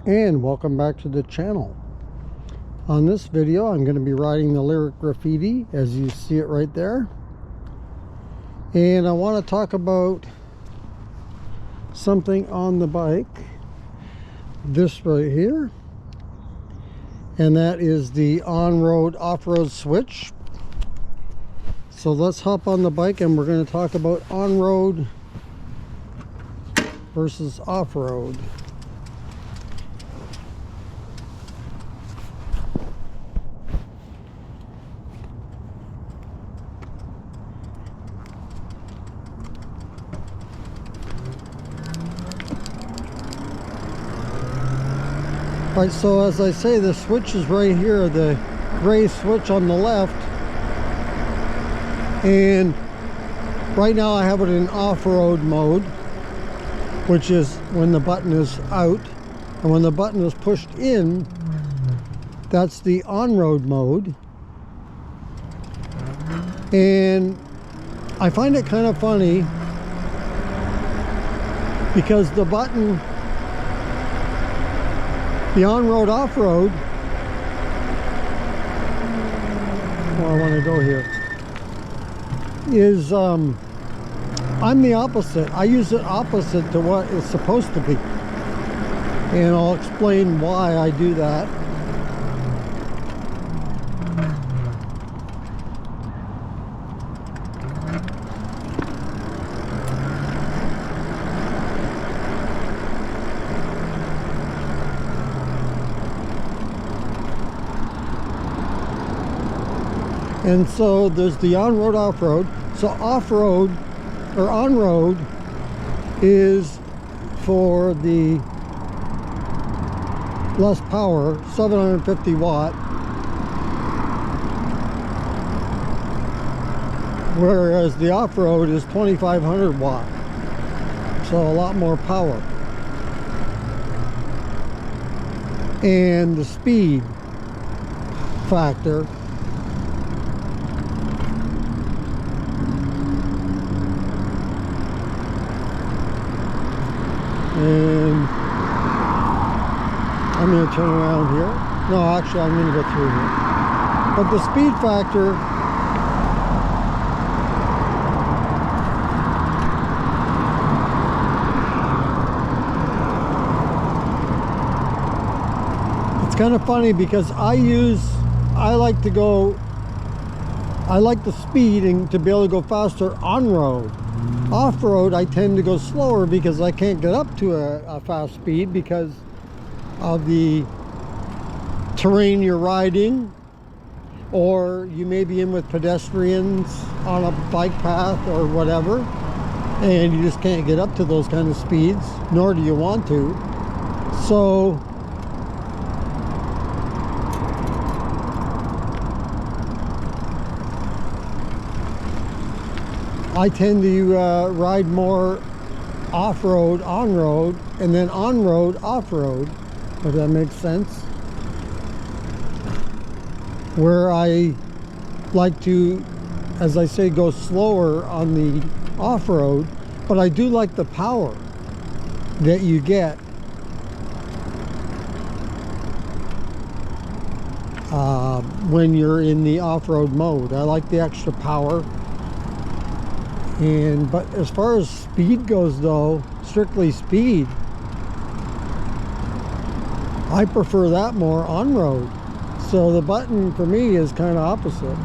And welcome back to the channel. On this video I'm going to be riding the Lyric Graffiti, as you see it right there, and I want to talk about something on the bike, this right here, and that is the on-road off-road switch. So let's hop on the bike and we're going to talk about on-road versus off-road. Right, so as I say, the switch is right here, the gray switch on the left, and right now I have it in off-road mode, which is when the button is out, and when the button is pushed in, that's the on-road mode. And I find it kind of funny because the button, the on-road, off-road, where I want to go here, is I'm the opposite. I use it opposite to what it's supposed to be, and I'll explain why I do that. And so there's the on-road, off-road. So off-road or on-road is for the less power, 750 watt, whereas the off-road is 2500 watt, so a lot more power. And the speed factor and I'm going to turn around here. No, actually I'm going to go through here. But the speed factor, it's kind of funny because I like the speed and to be able to go faster on road. Off-road I tend to go slower because I can't get up to a fast speed because of the terrain you're riding, or you may be in with pedestrians on a bike path or whatever, and you just can't get up to those kind of speeds, nor do you want to. So I tend to ride more off-road, on-road, and then on-road, off-road, if that makes sense. Where I like to, as I say, go slower on the off-road, but I do like the power that you get when you're in the off-road mode. I like the extra power. But as far as speed goes though, strictly speed, I prefer that more on-road. So the button for me is kind of opposite.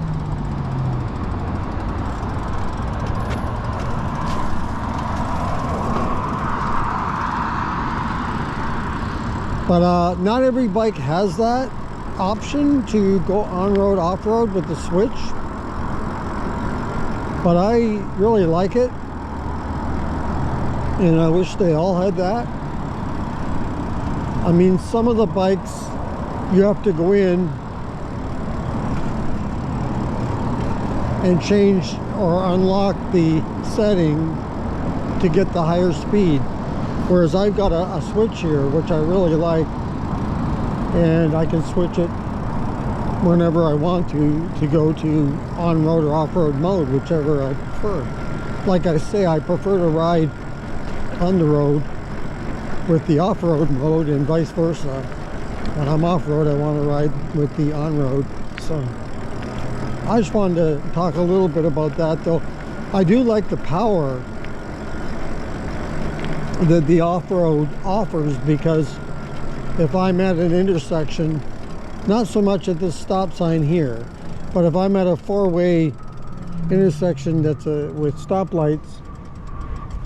But not every bike has that option to go on-road, off-road with the switch. But I really like it, and I wish they all had that. I mean, some of the bikes you have to go in and change or unlock the setting to get the higher speed, whereas I've got a switch here which I really like, and I can switch it whenever I want to go to on-road or off-road mode, whichever I prefer. Like I say, I prefer to ride on the road with the off-road mode and vice versa. When I'm off-road, I want to ride with the on-road. So I just wanted to talk a little bit about that, though. I do like the power that the off-road offers, because if I'm at an intersection, not so much at this stop sign here, but if I'm at a four-way intersection that's with stoplights,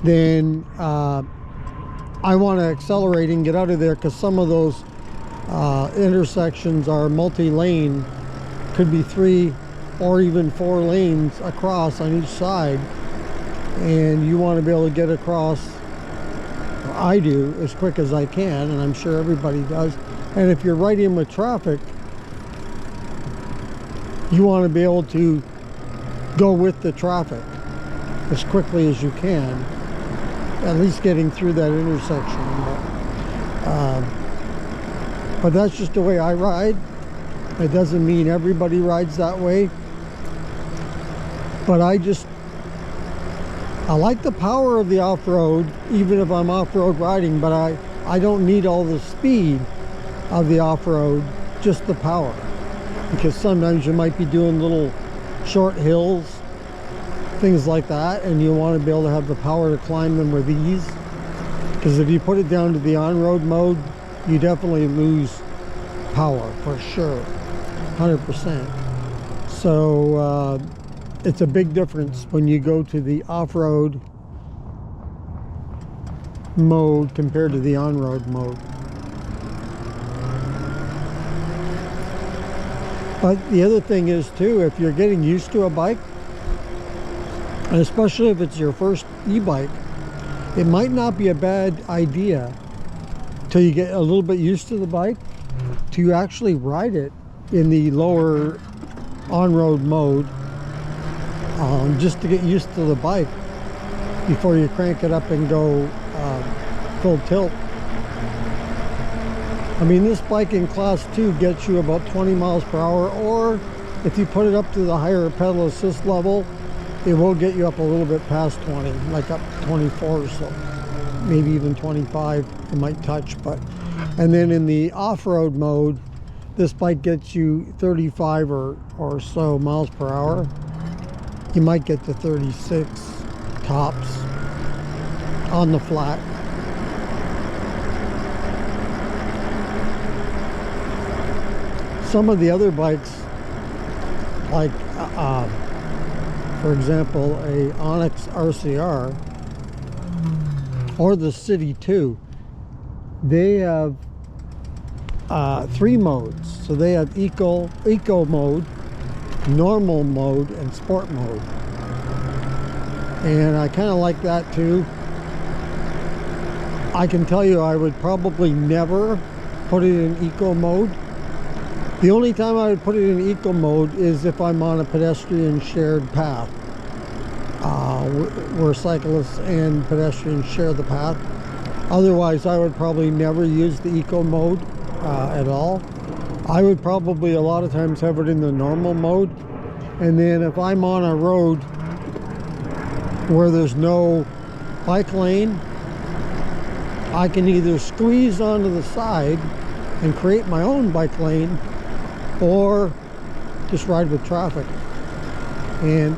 then I want to accelerate and get out of there, because some of those intersections are multi-lane, could be 3 or even 4 lanes across on each side, and you want to be able to get across, or I do, as quick as I can, and I'm sure everybody does. And if you're right in with traffic, you want to be able to go with the traffic as quickly as you can, at least getting through that intersection. But that's just the way I ride. It doesn't mean everybody rides that way, but I like the power of the off-road, even if I'm off-road riding, but I don't need all the speed of the off-road, just the power. Because sometimes you might be doing little short hills, things like that, and you want to be able to have the power to climb them with ease. Because if you put it down to the on-road mode, you definitely lose power for sure, 100%. So it's a big difference when you go to the off-road mode compared to the on-road mode. But the other thing is too, if you're getting used to a bike, and especially if it's your first e-bike, it might not be a bad idea till you get a little bit used to the bike to actually ride it in the lower on-road mode, just to get used to the bike before you crank it up and go full tilt. I mean, this bike in class 2 gets you about 20 miles per hour, or if you put it up to the higher pedal assist level, it will get you up a little bit past 20, like up 24 or so, maybe even 25 it might touch. But and then in the off-road mode, this bike gets you 35 or so miles per hour. You might get to 36 tops on the flat. Some of the other bikes, like for example a Onyx RCR or the City 2, they have 3 modes. So they have eco mode, normal mode, and sport mode. And I kind of like that too. I can tell you I would probably never put it in eco mode. The only time I would put it in eco mode is if I'm on a pedestrian shared path, where cyclists and pedestrians share the path. Otherwise, I would probably never use the eco mode at all. I would probably a lot of times have it in the normal mode. And then if I'm on a road where there's no bike lane, I can either squeeze onto the side and create my own bike lane, or just ride with traffic. And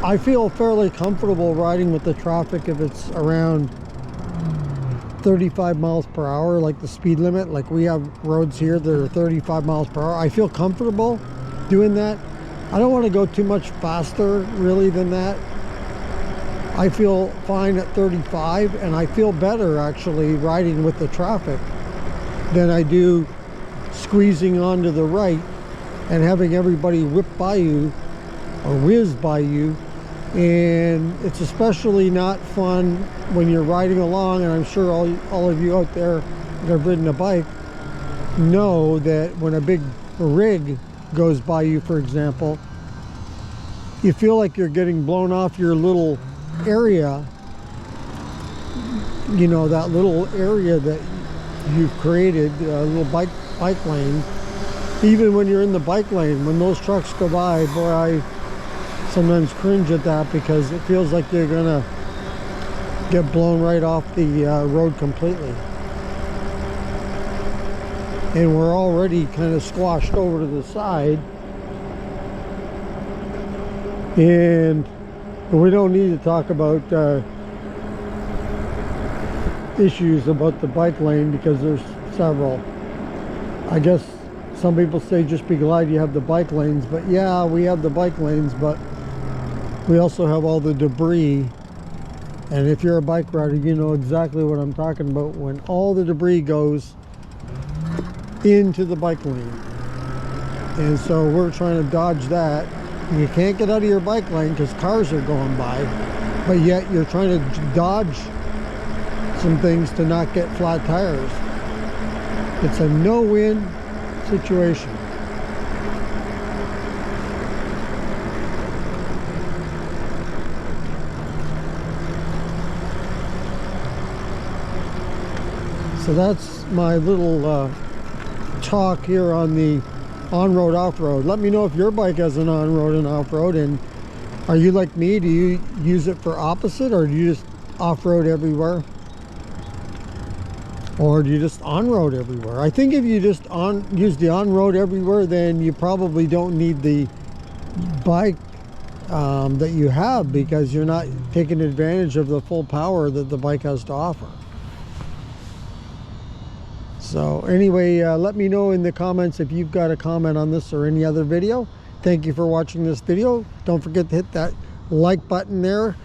I feel fairly comfortable riding with the traffic if it's around 35 miles per hour, like the speed limit. Like we have roads here that are 35 miles per hour. I feel comfortable doing that. I don't want to go too much faster really than that. I feel fine at 35, and I feel better actually riding with the traffic than I do squeezing onto the right and having everybody whip by you or whiz by you. And it's especially not fun when you're riding along, and I'm sure all of you out there that have ridden a bike know that when a big rig goes by you, for example, you feel like you're getting blown off your little area, you know, that little area that you've created, a little bike lane. Even when you're in the bike lane, when those trucks go by, boy, I sometimes cringe at that, because it feels like they're gonna get blown right off the road completely. And we're already kind of squashed over to the side. And we don't need to talk about issues about the bike lane, because there's several. I guess some people say just be glad you have the bike lanes, but yeah, we have the bike lanes, but we also have all the debris. And if you're a bike rider, you know exactly what I'm talking about, when all the debris goes into the bike lane. And so we're trying to dodge that. You can't get out of your bike lane because cars are going by, but yet you're trying to dodge some things to not get flat tires. It's a no-win situation. So that's my little talk here on the on-road, off-road. Let me know if your bike has an on-road and off-road, and are you like me? Do you use it for opposite, or do you just off-road everywhere? Or do you just on-road everywhere? I think if you just use the on-road everywhere, then you probably don't need the bike that you have, because you're not taking advantage of the full power that the bike has to offer. So anyway, let me know in the comments if you've got a comment on this or any other video. Thank you for watching this video. Don't forget to hit that like button there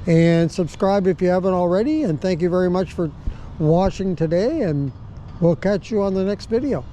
and subscribe if you haven't already. And thank you very much for watching today, and we'll catch you on the next video.